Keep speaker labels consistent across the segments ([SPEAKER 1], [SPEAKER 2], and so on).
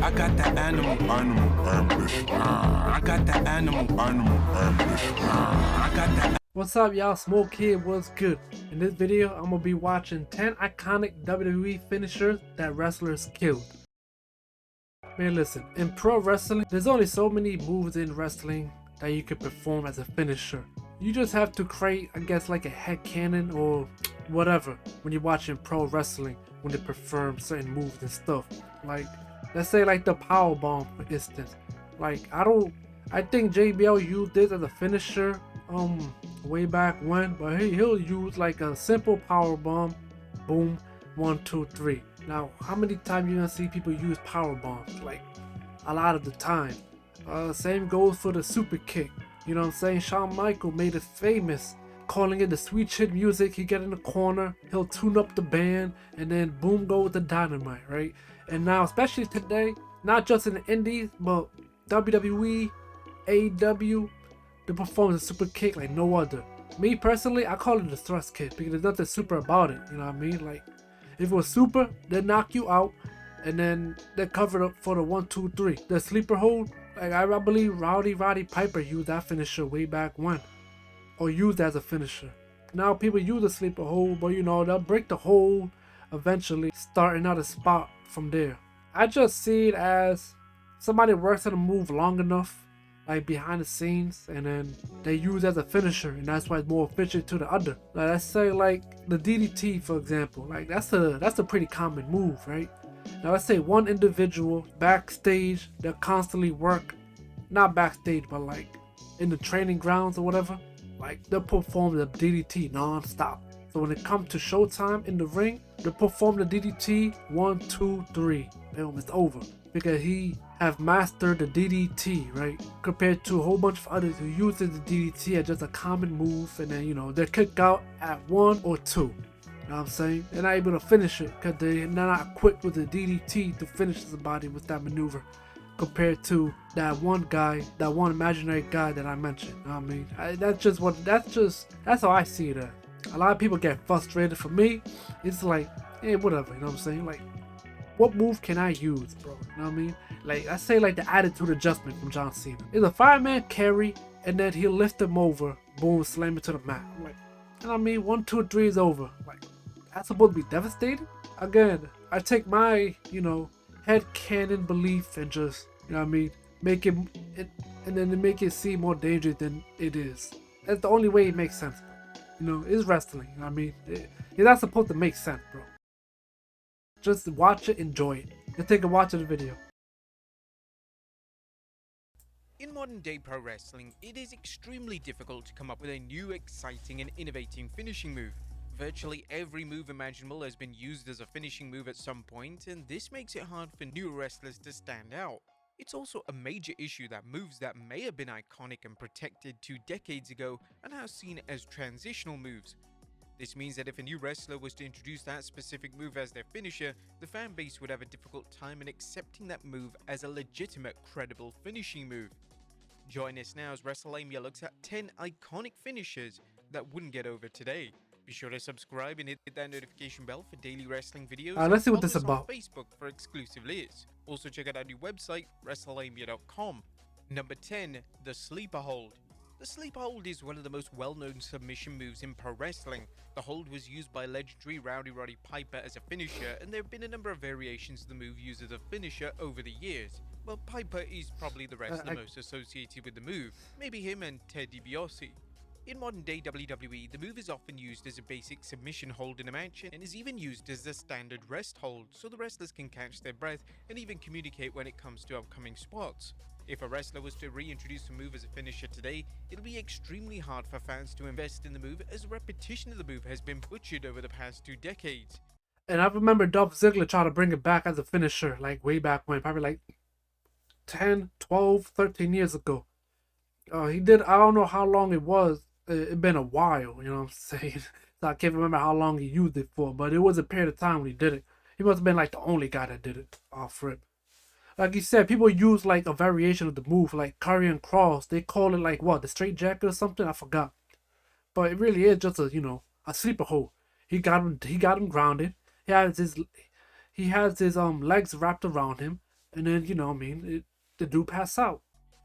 [SPEAKER 1] I got that animal ambition. I got that animal ambition. I got that.
[SPEAKER 2] What's up, y'all? Smoak here. What's good? In this video, I'm gonna be watching 10 iconic WWE finishers that wrestlers killed. Man, listen, in pro wrestling, there's only so many moves in wrestling that you can perform as a finisher. You just have to create, I guess, like a head cannon or whatever when you're watching pro wrestling when they perform certain moves and stuff. Like, let's say like the power bomb, for instance. Like, I think JBL used this as a finisher way back when, but he'll use like a simple power bomb, boom, 1 2 3. Now, how many times you gonna see people use power bombs? Like, a lot of the time. Same goes for the super kick. You know what I'm saying? Shawn Michaels made it famous, calling it the sweet chin music. He get in the corner, he'll tune up the band, and then boom goes the dynamite, right? And now, especially today, not just in the indies, but WWE, AEW, they perform the super kick like no other. Me personally, I call it the thrust kick because there's nothing super about it. You know what I mean? Like, if it was super, they knock you out, and then they cover up for the 1 2 3. The sleeper hold, like I believe Roddy Piper used that finisher way back when, or used as a finisher. Now people use the sleeper hold, but you know they'll break the hold eventually, start another spot from there. I just see it as somebody works on a move long enough, like behind the scenes, and then they use as a finisher, and that's why it's more efficient to the other. Like, let's say like the DDT, for example. Like that's a pretty common move, right? Now let's say one individual backstage that constantly work, not backstage, but like in the training grounds or whatever, like they'll perform the DDT non-stop. So when it comes to showtime in the ring, they perform the DDT 1 2 3. Boom, it's over. Because he have mastered the DDT, right? Compared to a whole bunch of others who uses the DDT as just a common move, and then, you know, they're kicked out at 1 or 2. You know what I'm saying? They're not able to finish it because they're not equipped with the DDT to finish somebody with that maneuver. Compared to that one guy, that one imaginary guy that I mentioned. You know what I mean? That's how I see it. A lot of people get frustrated. For me, it's like, whatever. You know what I'm saying? Like, what move can I use, bro? You know what I mean? Like, I say like the attitude adjustment from John Cena. It's a fireman carry, and then he'll lift him over, boom, slam it to the mat. I'm like, you know what I mean? 1 2 3 is over. Like, that's supposed to be devastating? Again, I take my, head canon belief and just, you know what I mean, make it and then make it seem more dangerous than it is. That's the only way it makes sense, bro. You know, it's wrestling. You know what I mean? It's not supposed to make sense, bro. Just watch it, enjoy it. Just take a watch of the video.
[SPEAKER 3] In modern day pro wrestling, it is extremely difficult to come up with a new, exciting and innovating finishing move. Virtually every move imaginable has been used as a finishing move at some point, and this makes it hard for new wrestlers to stand out. It's also a major issue that moves that may have been iconic and protected 2 decades ago are now seen as transitional moves. This means that if a new wrestler was to introduce that specific move as their finisher, the fan base would have a difficult time in accepting that move as a legitimate, credible finishing move. Join us now as WrestleMania looks at 10 iconic finishers that wouldn't get over today. Be sure to subscribe and hit that notification bell for daily wrestling videos.
[SPEAKER 2] Let's see what
[SPEAKER 3] and
[SPEAKER 2] this is
[SPEAKER 3] follow us
[SPEAKER 2] about.
[SPEAKER 3] on Facebook for exclusive lists. Also check out our new website, WrestleMania.com. Number 10, the Sleeper Hold. The Sleeper Hold is one of the most well-known submission moves in pro wrestling. The hold was used by legendary Roddy Piper as a finisher, and there have been a number of variations of the move used as a finisher over the years. Well, Piper is probably the wrestler most associated with the move, maybe him and Ted DiBiase. In modern day WWE, the move is often used as a basic submission hold in a match and is even used as a standard rest hold, so the wrestlers can catch their breath and even communicate when it comes to upcoming spots. If a wrestler was to reintroduce a move as a finisher today, it'll be extremely hard for fans to invest in the move as repetition of the move has been butchered over the past 2 decades.
[SPEAKER 2] And I remember Dolph Ziggler trying to bring it back as a finisher, like way back when, probably like 10, 12, 13 years ago. He did, I don't know how long it was. It's been a while, you know what I'm saying? So I can't remember how long he used it for, but it was a period of time when he did it. He must have been like the only guy that did it off rip. Like you said, people use like a variation of the move, like Karrion Kross. They call it like what, the straight jacket or something? I forgot. But it really is just a sleeper hold. He got him grounded. He has his legs wrapped around him. and then you know what I mean, the dude pass out.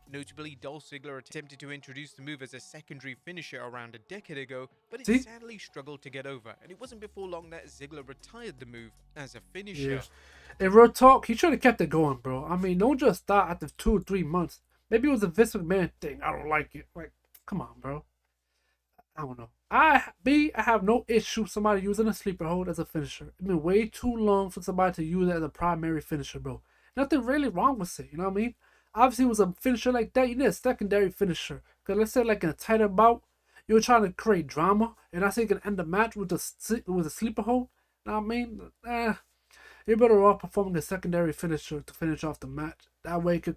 [SPEAKER 3] Notably, Dolph Ziggler attempted to introduce the move as a secondary finisher around a decade ago, but it
[SPEAKER 2] See?
[SPEAKER 3] sadly struggled to get over, and it wasn't before long that Ziggler retired the move as a
[SPEAKER 2] Yeah.
[SPEAKER 3] finisher.
[SPEAKER 2] In real talk, he should have kept it going, bro. I mean, don't just start after 2 or 3 months. Maybe it was a Vince McMahon thing. I don't like it. Like, come on, bro. I don't know. I have no issue somebody using a sleeper hold as a finisher. It's been way too long for somebody to use it as a primary finisher, bro. Nothing really wrong with it, you know what I mean? Obviously, it was a finisher like that. You need a secondary finisher. Because let's say, like in a tighter bout, you're trying to create drama, and I say you can end the match with a sleeper hold. You know what I mean? You're better off performing a secondary finisher to finish off the match. That way, you could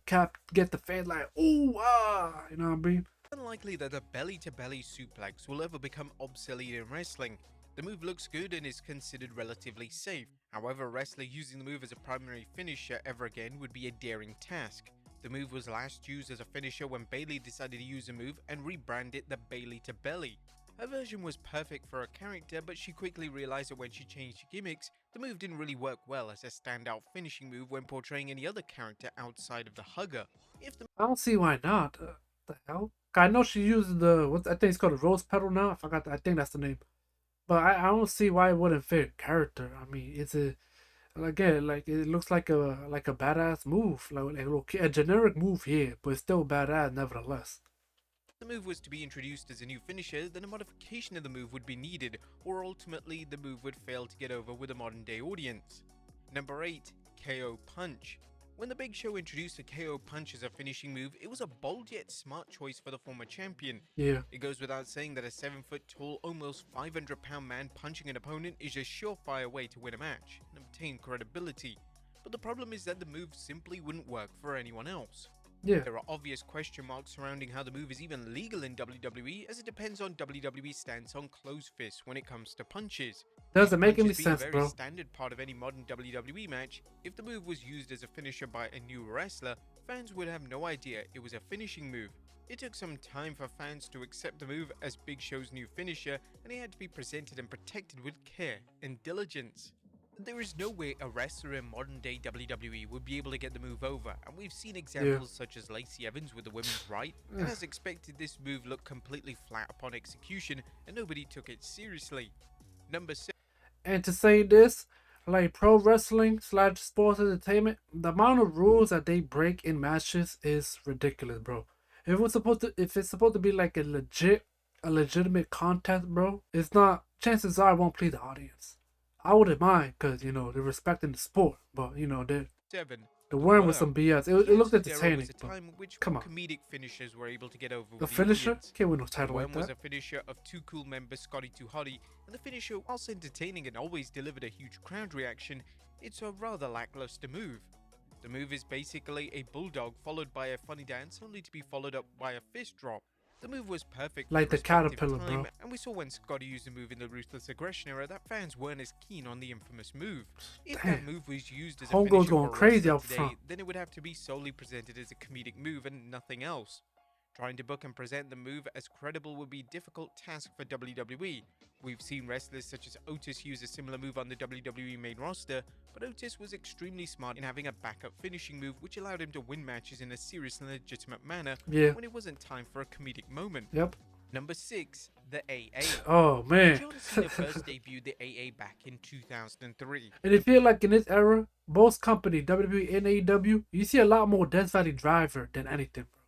[SPEAKER 2] get the fans like, ooh, ah, you know what I mean?
[SPEAKER 3] Unlikely that a belly-to-belly suplex will ever become obsolete in wrestling. The move looks good and is considered relatively safe. However, a wrestler using the move as a primary finisher ever again would be a daring task. The move was last used as a finisher when Bayley decided to use a move and rebrand it the belly-to-belly. Her version was perfect for her character, but she quickly realized that when she changed gimmicks, the move didn't really work well as a standout finishing move when portraying any other character outside of the hugger. If the
[SPEAKER 2] I don't see why not. The hell? I know she uses the I think it's called a rose petal now. I forgot. I think that's the name. But I don't see why it wouldn't fit character. I mean, it's a again like it looks like a badass move, like a generic move here, but it's still badass nevertheless.
[SPEAKER 3] the move was to be introduced as a new finisher, then a modification of the move would be needed, or ultimately the move would fail to get over with a modern day audience. Number 8. KO Punch. When the Big Show introduced a KO Punch as a finishing move, it was a bold yet smart choice for the former champion.
[SPEAKER 2] Yeah,
[SPEAKER 3] It goes without saying that a 7-foot tall, almost 500-pound man punching an opponent is a surefire way to win a match and obtain credibility. But the problem is that the move simply wouldn't work for anyone else.
[SPEAKER 2] yeah.
[SPEAKER 3] There are obvious question marks surrounding how the move is even legal in WWE, as it depends on WWE's stance on closed fists when it comes to punches.
[SPEAKER 2] Doesn't make any
[SPEAKER 3] Punches being a
[SPEAKER 2] sense,
[SPEAKER 3] very
[SPEAKER 2] bro.
[SPEAKER 3] standard part of any modern WWE match, if the move was used as a finisher by a new wrestler, fans would have no idea it was a finishing move. It took some time for fans to accept the move as Big Show's new finisher, and it had to be presented and protected with care and diligence. There is no way a wrestler in modern day WWE would be able to get the move over, and we've seen examples such as Lacey Evans with the women's right, and as expected this move looked completely flat upon execution and nobody took it seriously. Number 6.
[SPEAKER 2] And to say this, like pro wrestling / sports entertainment, the amount of rules that they break in matches is ridiculous, bro. If it's supposed to be like a legitimate contest, bro, it's not. Chances are it won't please the audience. I wouldn't mind, cause you know they're respecting the sport, but you know they're
[SPEAKER 3] 7.
[SPEAKER 2] wearing with
[SPEAKER 3] Worm.
[SPEAKER 2] some BS. It
[SPEAKER 3] The
[SPEAKER 2] looked
[SPEAKER 3] Attitude Era
[SPEAKER 2] entertaining,
[SPEAKER 3] was a
[SPEAKER 2] but
[SPEAKER 3] time in which
[SPEAKER 2] come on.
[SPEAKER 3] comedic finishers were able to get over
[SPEAKER 2] The
[SPEAKER 3] with the
[SPEAKER 2] finisher
[SPEAKER 3] audience.
[SPEAKER 2] can't win no title like
[SPEAKER 3] Worm was
[SPEAKER 2] that.
[SPEAKER 3] a finisher of Too Cool member Scotty 2 Hotty, and the finisher, whilst entertaining and always delivered a huge crowd reaction, it's a rather lackluster move. The move is basically a bulldog followed by a funny dance, only to be followed up by a fist drop. The move was perfect
[SPEAKER 2] Like
[SPEAKER 3] for
[SPEAKER 2] the
[SPEAKER 3] respective
[SPEAKER 2] caterpillar,
[SPEAKER 3] time,
[SPEAKER 2] bro.
[SPEAKER 3] and we saw when Scotty used the move in the Ruthless Aggression era that fans weren't as keen on the infamous move. If that
[SPEAKER 2] Damn.
[SPEAKER 3] move was used as a
[SPEAKER 2] Homegirl's
[SPEAKER 3] finisher
[SPEAKER 2] going
[SPEAKER 3] for a
[SPEAKER 2] crazy
[SPEAKER 3] wrestler
[SPEAKER 2] out
[SPEAKER 3] today,
[SPEAKER 2] front.
[SPEAKER 3] then it would have to be solely presented as a comedic move and nothing else. Trying to book and present the move as credible would be a difficult task for WWE. We've seen wrestlers such as Otis use a similar move on the WWE main roster, but Otis was extremely smart in having a backup finishing move which allowed him to win matches in a serious and legitimate manner
[SPEAKER 2] Yeah.
[SPEAKER 3] when it wasn't time for a comedic moment.
[SPEAKER 2] Yep.
[SPEAKER 3] Number 6. The AA.
[SPEAKER 2] Oh man.
[SPEAKER 3] John Cena first debuted the AA back in 2003.
[SPEAKER 2] And I feel like in this era, both company, WWE and AEW, you see a lot more Death Valley Driver than anything, bro.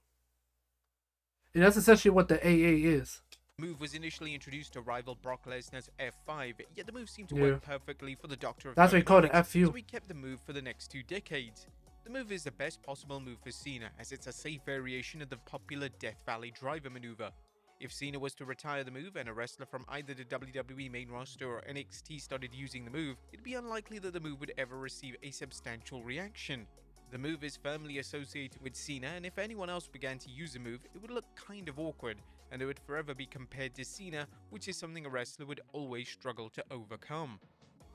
[SPEAKER 2] And that's essentially what the AA is.
[SPEAKER 3] The move was initially introduced to rival Brock Lesnar's F5, yet the move seemed to
[SPEAKER 2] Yeah.
[SPEAKER 3] work perfectly for the Doctor of
[SPEAKER 2] That's what he called it,
[SPEAKER 3] Dynamics,
[SPEAKER 2] FU.
[SPEAKER 3] so he kept the move for the next 2 decades. The move is the best possible move for Cena, as it's a safe variation of the popular Death Valley Driver maneuver. If Cena was to retire the move and a wrestler from either the WWE main roster or NXT started using the move, it'd be unlikely that the move would ever receive a substantial reaction. The move is firmly associated with Cena, and if anyone else began to use the move, it would look kind of awkward, and it would forever be compared to Cena, which is something a wrestler would always struggle to overcome.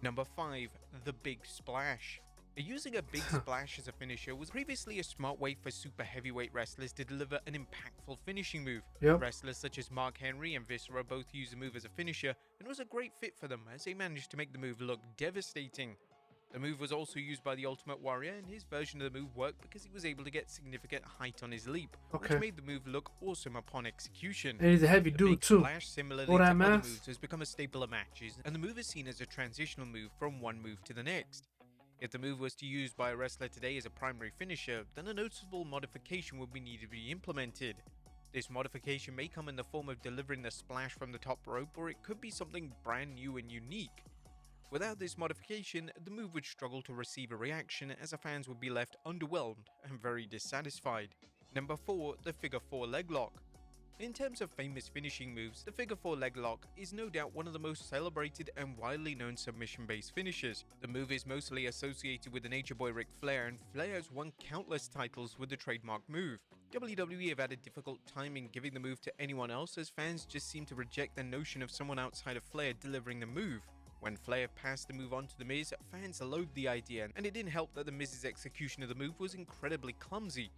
[SPEAKER 3] Number 5. The Big Splash. Using a big splash as a finisher was previously a smart way for super heavyweight wrestlers to deliver an impactful finishing move.
[SPEAKER 2] Yep.
[SPEAKER 3] Wrestlers such as Mark Henry and Viscera both used the move as a finisher, and it was a great fit for them as they managed to make the move look devastating. The move was also used by the Ultimate Warrior, and his version of the move worked because he was able to get significant height on his leap,
[SPEAKER 2] Okay.
[SPEAKER 3] which made the move look awesome upon execution.
[SPEAKER 2] And he's a heavy
[SPEAKER 3] The
[SPEAKER 2] dude
[SPEAKER 3] big
[SPEAKER 2] too.
[SPEAKER 3] splash, similarly
[SPEAKER 2] All
[SPEAKER 3] to
[SPEAKER 2] that
[SPEAKER 3] other
[SPEAKER 2] mass.
[SPEAKER 3] moves, has become a staple of matches, and the move is seen as a transitional move from one move to the next. If the move was to be used by a wrestler today as a primary finisher, then a noticeable modification would be needed to be implemented. This modification may come in the form of delivering the splash from the top rope, or it could be something brand new and unique. Without this modification, the move would struggle to receive a reaction, as the fans would be left underwhelmed and very dissatisfied. Number 4, the figure 4 leg lock. In terms of famous finishing moves, the figure 4 leg lock is no doubt one of the most celebrated and widely known submission-based finishers. The move is mostly associated with the Nature Boy Ric Flair, and Flair has won countless titles with the trademark move. WWE have had a difficult time in giving the move to anyone else, as fans just seem to reject the notion of someone outside of Flair delivering the move. When Flair passed the move on to The Miz, fans loathed the idea, and it didn't help that The Miz's execution of the move was incredibly clumsy.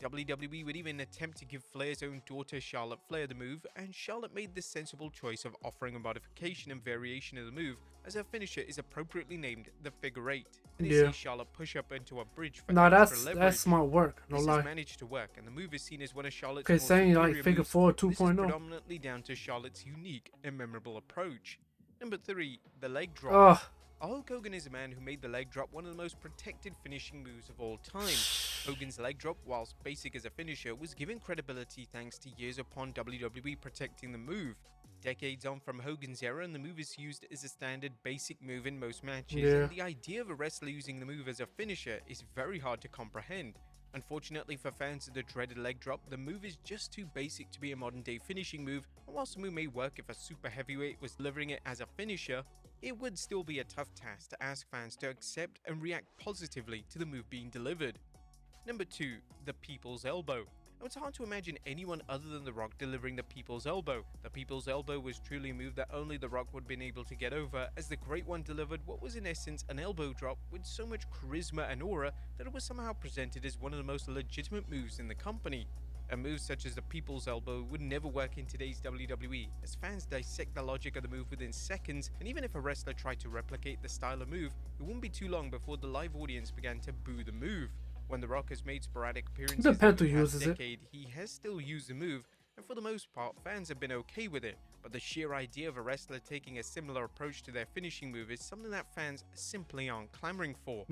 [SPEAKER 3] WWE would even attempt to give Flair's own daughter Charlotte Flair the move, and Charlotte made the sensible choice of offering a modification and variation of the move, as her finisher is appropriately named the Figure 8. And it sees Charlotte push up into a bridge for extra leverage.
[SPEAKER 2] That's smart work. No
[SPEAKER 3] this
[SPEAKER 2] lie.
[SPEAKER 3] has managed to work, and the move is seen as one of Charlotte's
[SPEAKER 2] Okay,
[SPEAKER 3] most
[SPEAKER 2] saying like
[SPEAKER 3] superior
[SPEAKER 2] Figure
[SPEAKER 3] moves.
[SPEAKER 2] 4
[SPEAKER 3] This is
[SPEAKER 2] 2.0.
[SPEAKER 3] predominantly down to Charlotte's unique and memorable approach. Number 3, the leg drop.
[SPEAKER 2] Ugh.
[SPEAKER 3] Hulk Hogan is a man who made the leg drop one of the most protected finishing moves of all time. Hogan's leg drop, whilst basic as a finisher, was given credibility thanks to years upon WWE protecting the move. Decades on from Hogan's era, and the move is used as a standard basic move in most matches, and the idea of a wrestler using the move as a finisher is very hard to comprehend. Unfortunately for fans of the dreaded leg drop, the move is just too basic to be a modern day finishing move, and whilst the move may work if a super heavyweight was delivering it as a finisher, it would still be a tough task to ask fans to accept and react positively to the move being delivered. Number 2, the People's Elbow. Now, it's hard to imagine anyone other than The Rock delivering the People's Elbow. The People's Elbow was truly a move that only The Rock would have been able to get over, as the Great One delivered what was in essence an elbow drop with so much charisma and aura that it was somehow presented as one of the most legitimate moves in the company. A move such as the People's Elbow would never work in today's WWE, as fans dissect the logic of the move within seconds, and even if a wrestler tried to replicate the style of move, it wouldn't be too long before the live audience began to boo the move. When The Rock has made sporadic appearances in the past decade, he has still used the move, and for the most part, fans have been okay with it, but the sheer idea of a wrestler taking a similar approach to their finishing move is something that fans simply aren't clamoring for.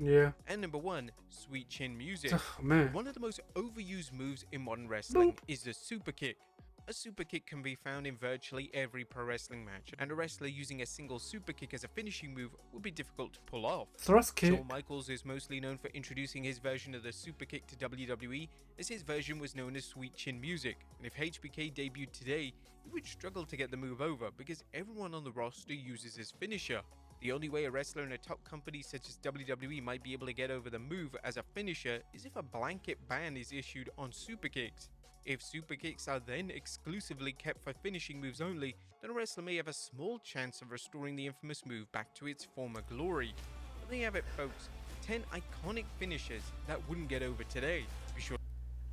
[SPEAKER 3] And number 1, Sweet Chin Music. One of the most overused moves in modern wrestling is the super kick. A super kick can be found in virtually every pro wrestling match, and a wrestler using a single super kick as a finishing move would be difficult to pull off.
[SPEAKER 2] Thrust kick.
[SPEAKER 3] Shawn Michaels is mostly known for introducing his version of the super kick to WWE, as his version was known as Sweet Chin Music, and if HBK debuted today, he would struggle to get the move over because everyone on the roster uses his finisher. The only way a wrestler in a top company such as WWE might be able to get over the move as a finisher is if a blanket ban is issued on super kicks. If super kicks are then exclusively kept for finishing moves only, then a wrestler may have a small chance of restoring the infamous move back to its former glory. But there you have it, folks. 10 iconic finishes that wouldn't get over today. Be sure.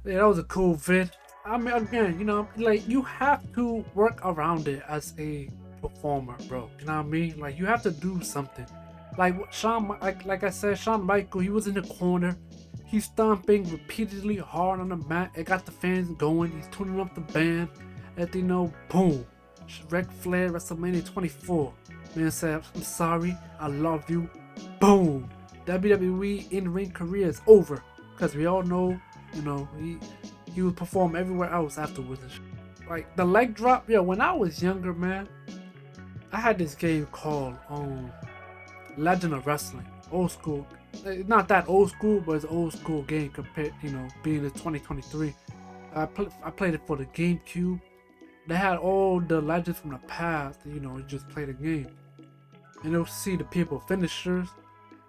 [SPEAKER 2] Yeah, that was a cool vid. I mean, again, you know, like you have to work around it as a performer, bro. You know what I mean? Like you have to do something. Like Shawn, like I said, Shawn Michaels, he was in the corner. He's stomping repeatedly hard on the mat. It got the fans going. He's tuning up the band. And you know, boom. Ric Flair, WrestleMania 24. Man said, I'm sorry. I love you. Boom. WWE in-ring career is over. Because we all know, you know, he would perform everywhere else afterwards. Like, the leg drop, yo, when I was younger, man, I had this game called Legend of Wrestling. Old school. Not that old school, but it's an old school game compared, you know, being in 2023. I played it for the GameCube. They had all the legends from the past, you know, just play the game. And you'll see the people finishers,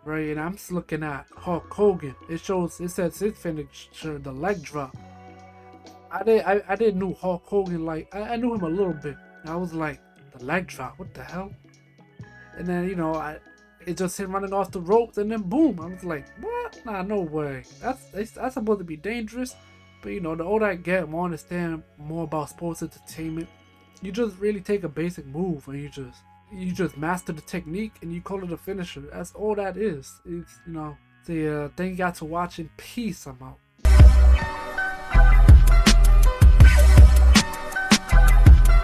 [SPEAKER 2] right? And I'm just looking at Hulk Hogan. It says his finisher, the leg drop. I didn't know Hulk Hogan, like, I knew him a little bit. And I was like, the leg drop, what the hell? And then, you know, it just him running off the ropes, and then boom! I was like, "What? Nah, no way. That's supposed to be dangerous." But you know, the older I get, more I understand more about sports entertainment. You just really take a basic move and you you just master the technique and you call it a finisher. That's all that is. It's, you know, thank you guys for watching. Peace. I'm out.